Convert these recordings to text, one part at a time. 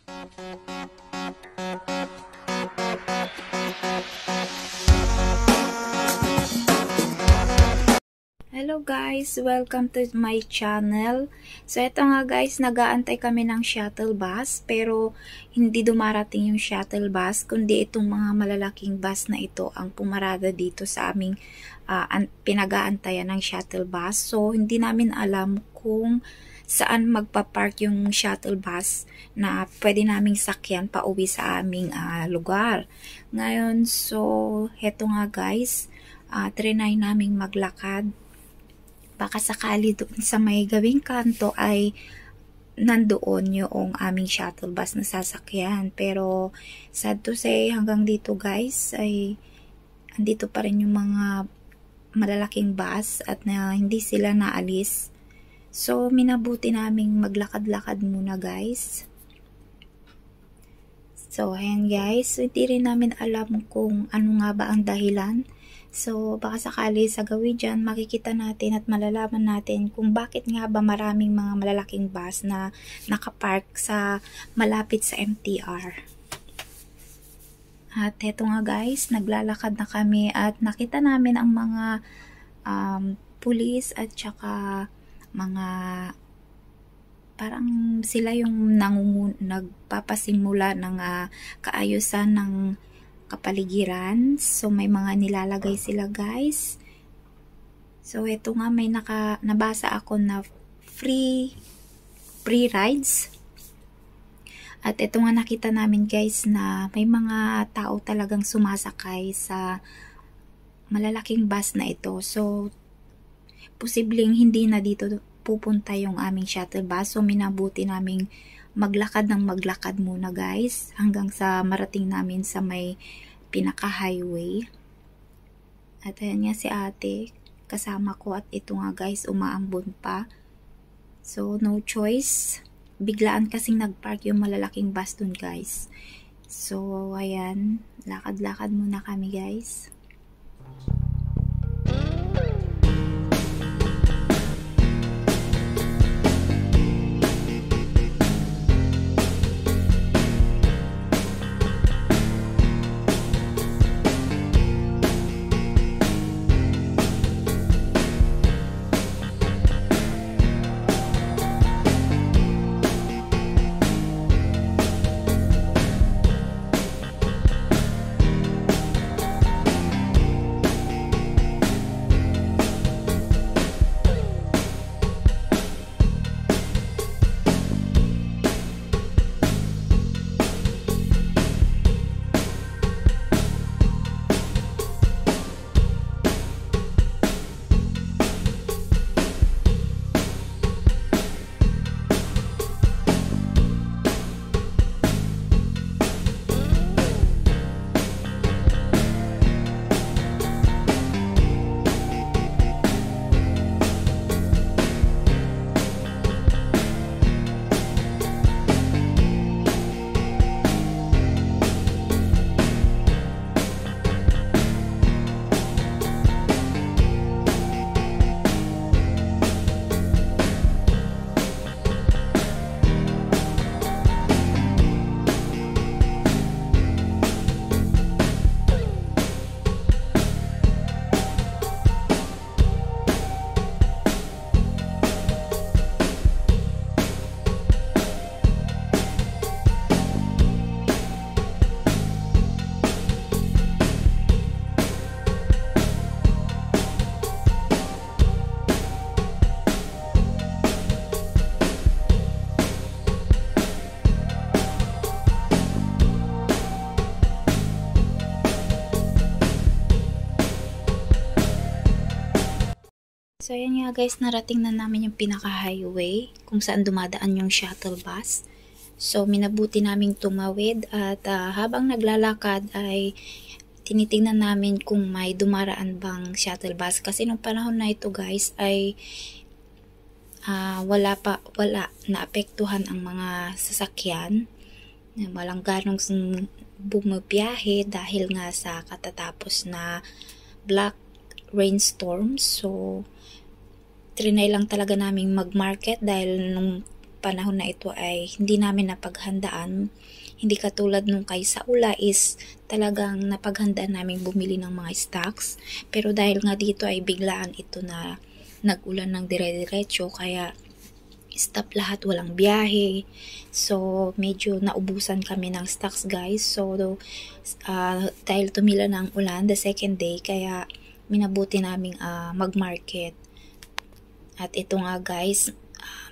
Hello guys! Welcome to my channel. So ito nga guys, nag-aantay kami ng shuttle bus pero hindi dumarating yung shuttle bus kundi itong mga malalaking bus na ito ang pumarada dito sa aming pinag-aantayan ng shuttle bus. So hindi namin alam kung saan magpa-park yung shuttle bus na pwede naming sakyan pa uwi sa aming lugar. Ngayon, so heto nga guys, trinay naming maglakad. Baka sakali doon sa may gawing kanto ay nandoon yung aming shuttle bus na sasakyan. Pero sad to say, hanggang dito guys ay andito pa rin yung mga malalaking bus at hindi sila naalis. So minabuti naming maglakad-lakad muna guys. So ayan guys, hindi rin namin alam kung ano nga ba ang dahilan. So, baka sakali sa gawin dyan, makikita natin at malalaman natin kung bakit nga ba maraming mga malalaking bus na nakapark sa malapit sa MTR. At eto nga guys, naglalakad na kami at nakita namin ang mga pulis at saka mga parang sila yung nagpapasimula ng kaayusan ng kapaligiran. So may mga nilalagay sila guys. So ito nga, may nabasa ako na free rides. At ito nga nakita namin guys na may mga tao talagang sumasakay sa malalaking bus na ito. So posibleng hindi na dito pupunta yung aming shuttle bus. So minabuti naming maglakad ng maglakad muna guys hanggang sa marating namin sa may pinaka-highway. At ayan nga si ate kasama ko at ito nga guys umaambon pa. So no choice. Biglaan kasing nagpark yung malalaking bus dun guys. So ayan, lakad-lakad muna kami guys. So ayan nga guys, narating na namin yung pinaka-highway kung saan dumadaan yung shuttle bus. So minabuti naming tumawid at habang naglalakad ay tinitingnan namin kung may dumaraan bang shuttle bus. Kasi nung panahon na ito guys ay wala, naapektuhan ang mga sasakyan. Walang ganong bumabiyahe dahil nga sa katatapos na black rainstorm. So trinay lang talaga naming mag-market dahil nung panahon na ito ay hindi namin napaghandaan. Hindi katulad nung kay Saula is talagang napaghandaan namin bumili ng mga stocks. Pero dahil nga dito ay biglaan ito na nag-ulan ng dire-diretso, kaya stop lahat, walang biyahe. So, medyo naubusan kami ng stocks guys. So, dahil tumila na ang ulan the second day, kaya minabuti naming mag-market. At ito nga guys,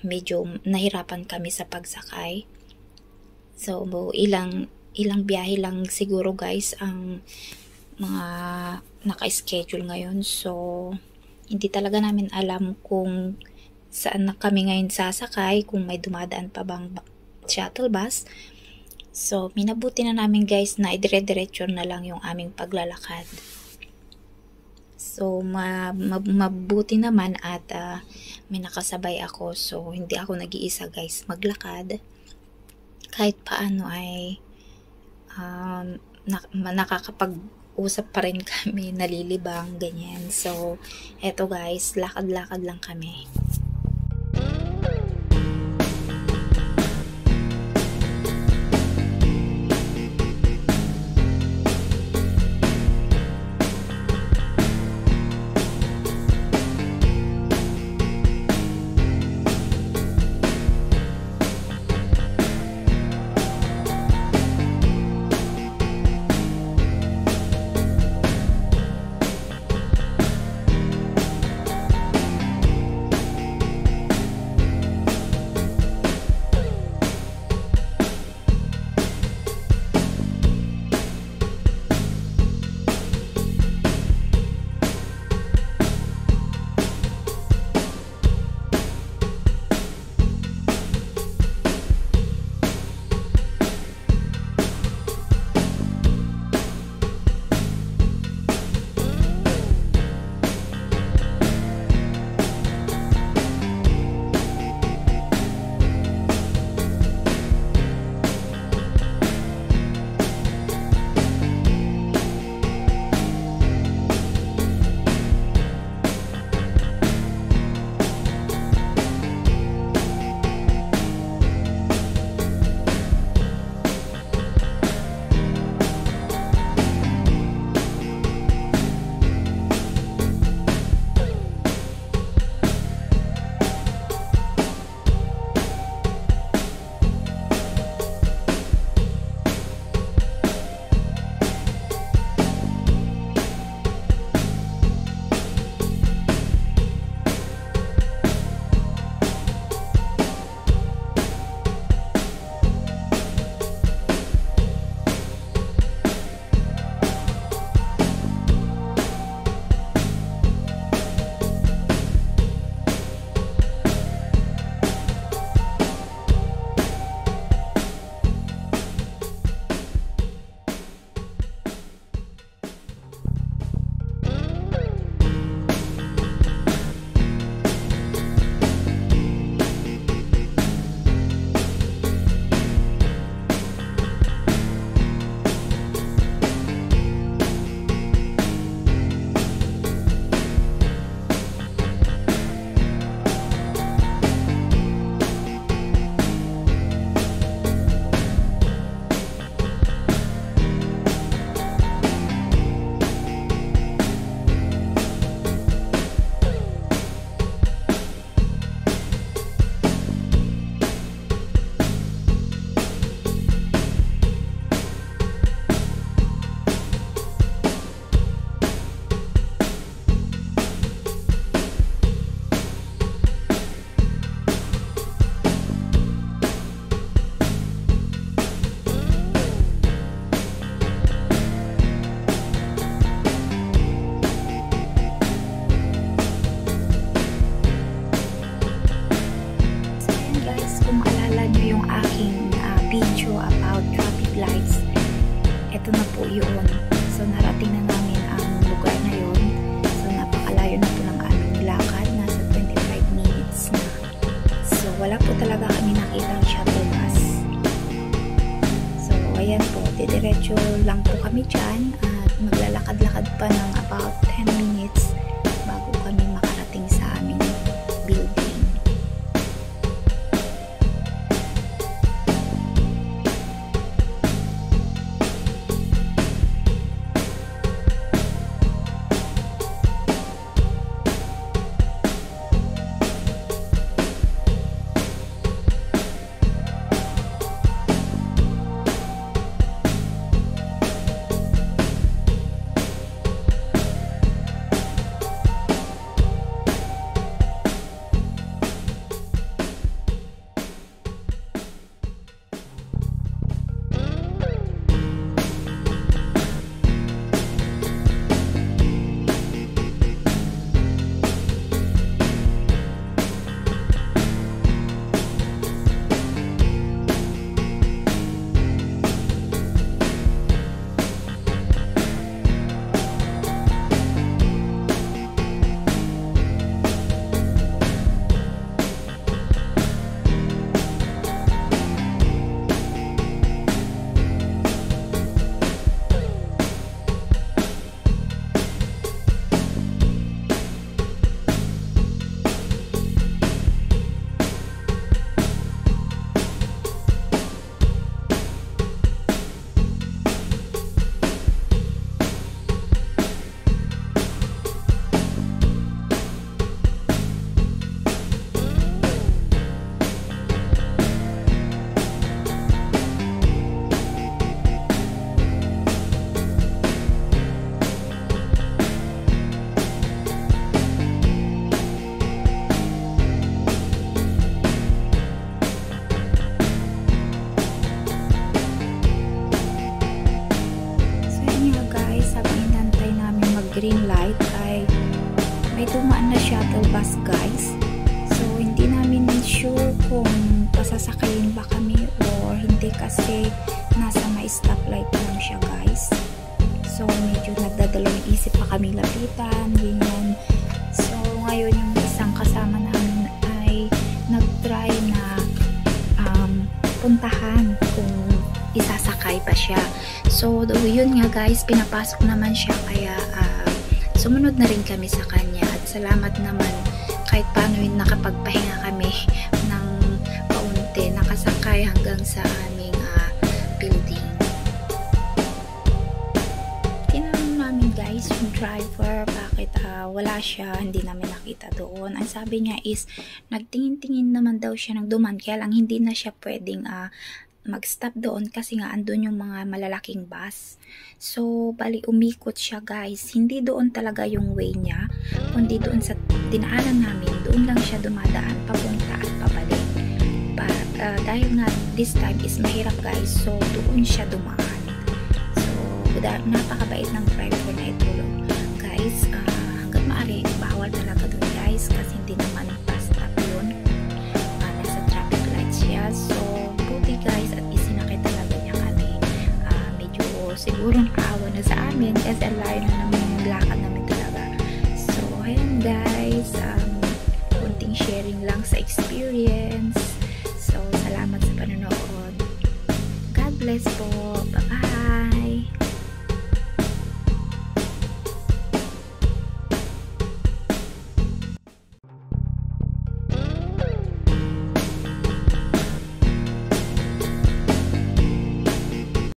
medyo nahirapan kami sa pagsakay. So, ilang biyahe lang siguro guys ang mga naka-schedule ngayon. So, hindi talaga namin alam kung saan na kami ngayon sasakay, kung may dumadaan pa bang shuttle bus. So, minabuti na namin guys na idire-diretso na lang yung aming paglalakad. So, mabuti naman at may nakasabay ako. So, hindi ako nag-iisa guys maglakad. Kahit paano ay nakakapag-usap pa rin kami, nalilibang, ganyan. So, eto guys, lakad-lakad lang kami. ito na po yun. So, narating na namin ang lugar na yun. So, napakalayo na po ng aming nilakad. Nasa 25 minutes na. So, wala po talaga kami nakitang shuttle bus. So, ayan po. Didiretso lang po kami dyan. At maglalakad-lakad pa ng about 10 minutes bago kami makarating sa aming building. green light ay may dumaan na shuttle bus guys. So hindi namin sure kung pasasakayin ba kami or hindi kasi nasa may stoplight lang siya guys. So medyo nagdadalawang isip pa kami lapitan, ganyan. So ngayon yung isang kasama namin ay nag-try na puntahan kung isasakay pa siya. So yun nga guys, pinapasok naman siya kaya sumunod na rin kami sa kanya at salamat naman kahit paano yun nakapagpahinga kami ng paunti, nakasakay hanggang sa aming building. Tinanong namin guys yung driver bakit wala siya, hindi namin nakita doon. Ang sabi niya is nagtingin-tingin naman daw siya ng duman kaya lang hindi na siya pwedeng mag-stop doon kasi nga andun yung mga malalaking bus. So bali umikot siya guys, hindi doon talaga yung way niya kundi doon sa dinaanan namin, doon lang siya dumadaan papunta at pabalik. Dahil nga this time is mahirap guys, so doon siya dumaan. So napakabait ng driver na ito guys. Hanggang maaari bawal talaga doon guys kasi hindi naman pa-stop yun, nasa traffic lights siya. So buti guys at isinakay talaga niya kami. Medyo siguro nakaawa na sa amin kasi alayo na naman yung lakad namin talaga. So ayan guys, kunting sharing lang sa experience. So salamat sa panonood. God bless po.